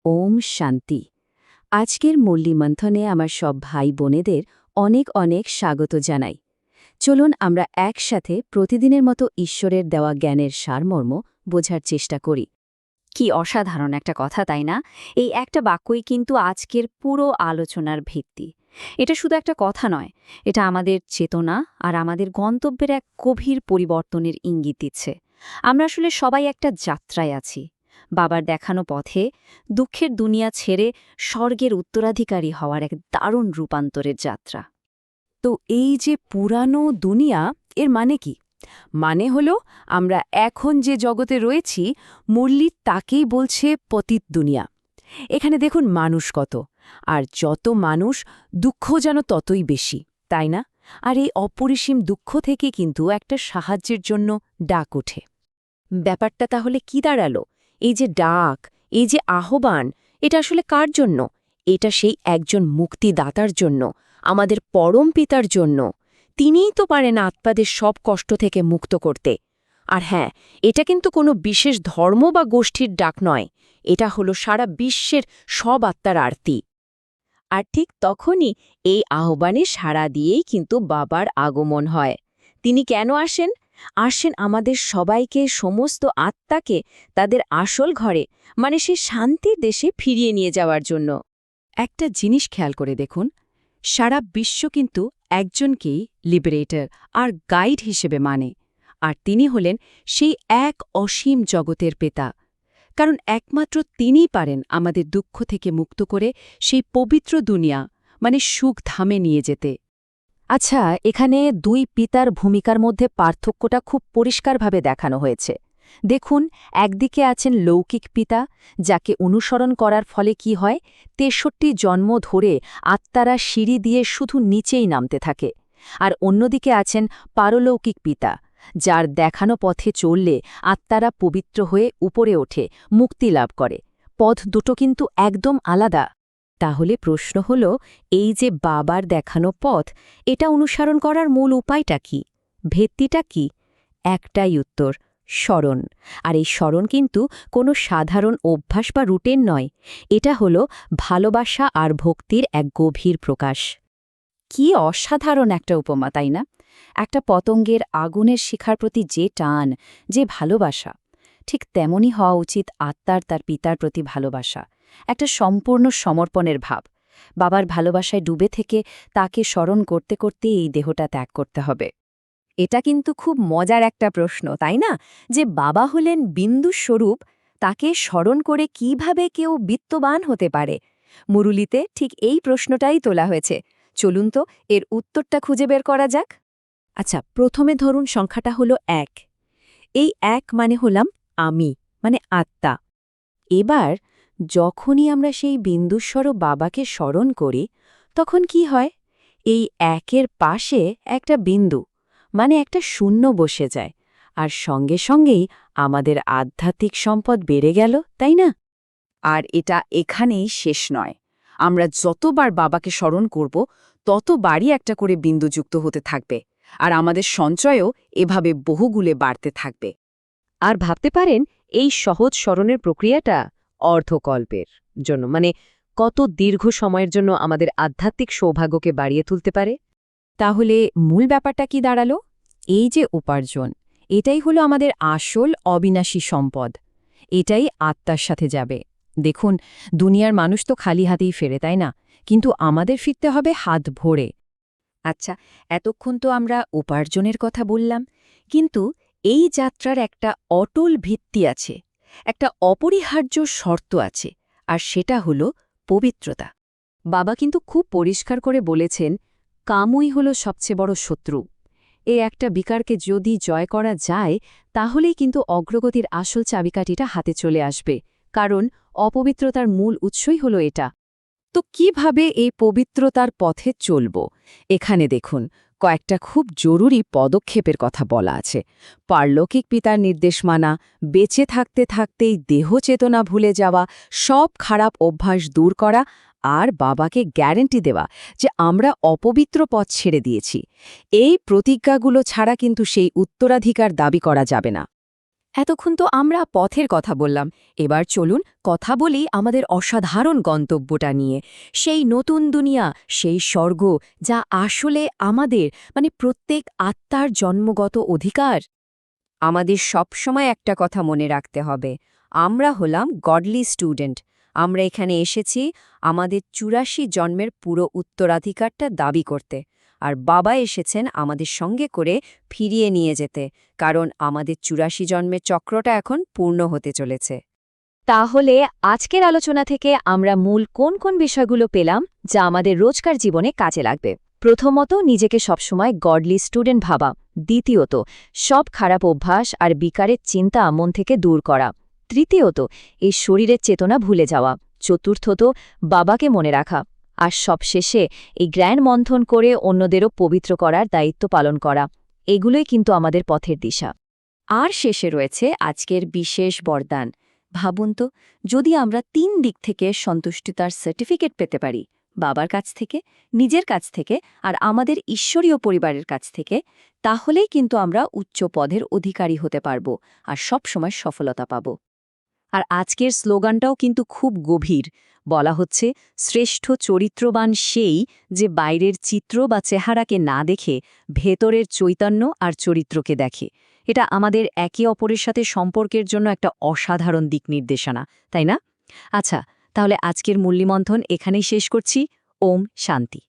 ওম শান্তি। আজকের মল্লিমন্থনে আমার সব ভাই বোনেদের অনেক অনেক স্বাগত জানাই। চলুন আমরা একসাথে প্রতিদিনের মতো ঈশ্বরের দেওয়া জ্ঞানের সারমর্ম বোঝার চেষ্টা করি। কি অসাধারণ একটা কথা, তাই না? এই একটা বাক্যই কিন্তু আজকের পুরো আলোচনার ভিত্তি। এটা শুধু একটা কথা নয়, এটা আমাদের চেতনা আর আমাদের গন্তব্যের এক গভীর পরিবর্তনের ইঙ্গিত দিচ্ছে। আমরা আসলে সবাই একটা যাত্রায় আছি, বাবার দেখানো পথে, দুঃখের দুনিয়া ছেড়ে স্বর্গের উত্তরাধিকারী হওয়ার এক দারুণ রূপান্তরের যাত্রা। তো এই যে পুরানো দুনিয়া, এর মানে কি? মানে হলো আমরা এখন যে জগতে রয়েছি, মুরলি তাকেই বলছে পতিত দুনিয়া। এখানে দেখুন মানুষ কত, আর যত মানুষ দুঃখ যেন ততই বেশি, তাই না? আর এই অপরিসীম দুঃখ থেকে কিন্তু একটা সাহায্যের জন্য ডাক ওঠে। ব্যাপারটা তাহলে কি দাঁড়ালো? এই যে ডাক, এই যে আহ্বান, এটা আসলে কার জন্য? এটা সেই একজন মুক্তিদাতার জন্য, আমাদের পরম পিতার জন্য। তিনিই তো পারেন আত্মাদের সব কষ্ট থেকে মুক্ত করতে। আর হ্যাঁ, এটা কিন্তু কোনো বিশেষ ধর্ম বা গোষ্ঠীর ডাক নয়, এটা হলো সারা বিশ্বের সব আত্মার আরতি। আর ঠিক তখনই এই আহ্বানে সাড়া দিয়েই কিন্তু বাবার আগমন হয়। তিনি কেন আসেন? আসেন আমাদের সবাইকে, সমস্ত আত্মাকে তাদের আসল ঘরে, মানে সে শান্তির দেশে ফিরিয়ে নিয়ে যাওয়ার জন্য। একটা জিনিস খেয়াল করে দেখুন, সারা বিশ্ব কিন্তু একজনকেই লিবারেটর আর গাইড হিসেবে মানে, আর তিনি হলেন সেই এক অসীম জগতের পিতা। কারণ একমাত্র তিনিই পারেন আমাদের দুঃখ থেকে মুক্ত করে সেই পবিত্র দুনিয়া, মানে সুখ ধামে নিয়ে যেতে। আচ্ছা, এখানে দুই পিতার ভূমিকার মধ্যে পার্থক্যটা খুব পরিষ্কারভাবে দেখানো হয়েছে। দেখুন, একদিকে আছেন লৌকিক পিতা, যাকে অনুসরণ করার ফলে কি হয়, ৬৩ জন্ম ধরে আত্মারা সিঁড়ি দিয়ে শুধু নিচেই নামতে থাকে। আর অন্যদিকে আছেন পারলৌকিক পিতা, যার দেখানো পথে চললে আত্মারা পবিত্র হয়ে উপরে ওঠে, মুক্তি লাভ করে। পথ দুটো কিন্তু একদম আলাদা। তাহলে প্রশ্ন হল, এই যে বাবার দেখানো পথ, এটা অনুসরণ করার মূল উপায়টা কি? ভিত্তিটা কি? একটাই উত্তর, স্মরণ। আর এই স্মরণ কিন্তু কোনো সাধারণ অভ্যাস বা রুটিন নয়, এটা হলো ভালোবাসা আর ভক্তির এক গভীর প্রকাশ। কি অসাধারণ একটা উপমা, তাই না? একটা পতঙ্গের আগুনের শিখার প্রতি যে টান, যে ভালোবাসা, ঠিক তেমনই হওয়া উচিত আত্মার তার পিতার প্রতি ভালোবাসা, একটা সম্পূর্ণ সমর্পণের ভাব। বাবার ভালোবাসায় ডুবে থেকে তাকে স্মরণ করতে করতে এই দেহটা ত্যাগ করতে হবে। এটা কিন্তু খুব মজার একটা প্রশ্ন, তাই না? যে বাবা হলেন বিন্দু স্বরূপ, তাকে স্মরণ করে কিভাবে কেউ বিত্তবান হতে পারে? মুরুলিতে ঠিক এই প্রশ্নটাই তোলা হয়েছে। চলুন তো এর উত্তরটা খুঁজে বের করা যাক। আচ্ছা, প্রথমে ধরুন সংখ্যাটা হলো ১। এই ১ মানে হলাম আমি, মানে আত্মা। এবার যখনই আমরা সেই বিন্দুস্বর বাবাকে স্মরণ করি, তখন কি হয়? এই ১-এর পাশে একটা বিন্দু, মানে একটা শূন্য বসে যায়, আর সঙ্গে সঙ্গেই আমাদের আধ্যাত্মিক সম্পদ বেড়ে গেল, তাই না? আর এটা এখানেই শেষ নয়। আমরা যতবার বাবাকে স্মরণ করব, ততবারই একটা করে বিন্দু যুক্ত হতে থাকবে, আর আমাদের সঞ্চয়ও এভাবে বহুগুলে বাড়তে থাকবে। আর ভাবতে পারেন, এই সহজ স্মরণের প্রক্রিয়াটা অর্ধকল্পের জন্য, মানে কত দীর্ঘ সময়ের জন্য আমাদের আধ্যাত্মিক সৌভাগ্যকে বাড়িয়ে তুলতে পারে। তাহলে মূল ব্যাপারটা কি দাঁড়ালো? এই যে উপার্জন, এটাই হলো আমাদের আসল অবিনাশী সম্পদ। এটাই আত্মার সাথে যাবে। দেখুন, দুনিয়ার মানুষ তো খালি হাতেই ফেরে, তাই না? কিন্তু আমাদের ফিরতে হবে হাত ভরে। আচ্ছা, এতক্ষণ তো আমরা উপার্জনের কথা বললাম, কিন্তু এই যাত্রার একটা অটল ভিত্তি আছে, একটা অপরিহার্য শর্ত আছে, আর সেটা হলো পবিত্রতা। বাবা কিন্তু খুব পরিষ্কার করে বলেছেন, কামই হলো সবচেয়ে বড় শত্রু। এই একটা বিকারকে যদি জয় করা যায়, তাহলেই কিন্তু অগ্রগতির আসল চাবিকাঠিটা হাতে চলে আসবে, কারণ অপবিত্রতার মূল উৎসই হলো এটা। তো কিভাবে এই পবিত্রতার পথে চলব? এখানে দেখুন, কয়েকটা খুব জরুরি পদক্ষেপের কথা বলা আছে। পারলৌকিক পিতার নির্দেশ মানা, বেঁচে থাকতে থাকতেই দেহ চেতনা ভুলে যাওয়া, সব খারাপ অভ্যাস দূর করা, আর বাবাকে গ্যারেন্টি দেওয়া যে আমরা অপবিত্র পথ ছেড়ে দিয়েছি। এই প্রতিজ্ঞাগুলো ছাড়া কিন্তু সেই উত্তরাধিকার দাবি করা যাবে না। এতক্ষণ তো আমরা পথের কথা বললাম, এবার চলুন কথা বলি আমাদের অসাধারণ গন্তব্যটা নিয়ে। সেই নতুন দুনিয়া, সেই স্বর্গ, যা আসলে আমাদের প্রত্যেক আত্মার জন্মগত অধিকার। আমাদের সবসময় একটা কথা মনে রাখতে হবে, আমরা হলাম গডলি স্টুডেন্ট। আমরা এখানে এসেছি আমাদের ৮৪ জন্মের পুরো উত্তরাধিকারটা দাবি করতে, আর বাবা এসেছেন আমাদের সঙ্গে করে ফিরিয়ে নিয়ে যেতে, কারণ আমাদের ৮৪ জন্মের চক্রটা এখন পূর্ণ হতে চলেছে। তাহলে আজকের আলোচনা থেকে আমরা মূল কোন কোন বিষয়গুলো পেলাম যা আমাদের রোজকার জীবনে কাজে লাগবে? প্রথমত, নিজেকে সবসময় গডলি স্টুডেন্ট ভাবা। দ্বিতীয়ত, সব খারাপ অভ্যাস আর বিকারের চিন্তা মন থেকে দূর করা। তৃতীয়ত, এই শরীরের চেতনা ভুলে যাওয়া। চতুর্থত, বাবাকে মনে রাখা। আর সবশেষে এই জ্ঞান মন্থন করে অন্যদেরও পবিত্র করার দায়িত্ব পালন করা। এগুলোই কিন্তু আমাদের পথের দিশা। আর শেষে রয়েছে আজকের বিশেষ বরদান। ভাবুন তো, যদি আমরা ৩ দিক থেকে সন্তুষ্টিতার সার্টিফিকেট পেতে পারি, বাবার কাছ থেকে, নিজের কাছ থেকে আর আমাদের ঈশ্বরীয় পরিবারের কাছ থেকে, তাহলেই কিন্তু আমরা উচ্চ পদের অধিকারী হতে পারব আর সবসময় সফলতা পাব। আর আজকের স্লোগানটাও কিন্তু খুব গভীর। বলা হচ্ছে, শ্রেষ্ঠ চরিত্রবান সেই যে বাইরের চিত্র বা চেহারাকে না দেখে ভেতরের চৈতন্য আর চরিত্রকে দেখে। এটা আমাদের একে অপরের সাথে সম্পর্কের জন্য একটা অসাধারণ দিক নির্দেশনা, তাই না? আচ্ছা, তাহলে আজকের মূল্যমন্থন এখানেই শেষ করছি। ওম শান্তি।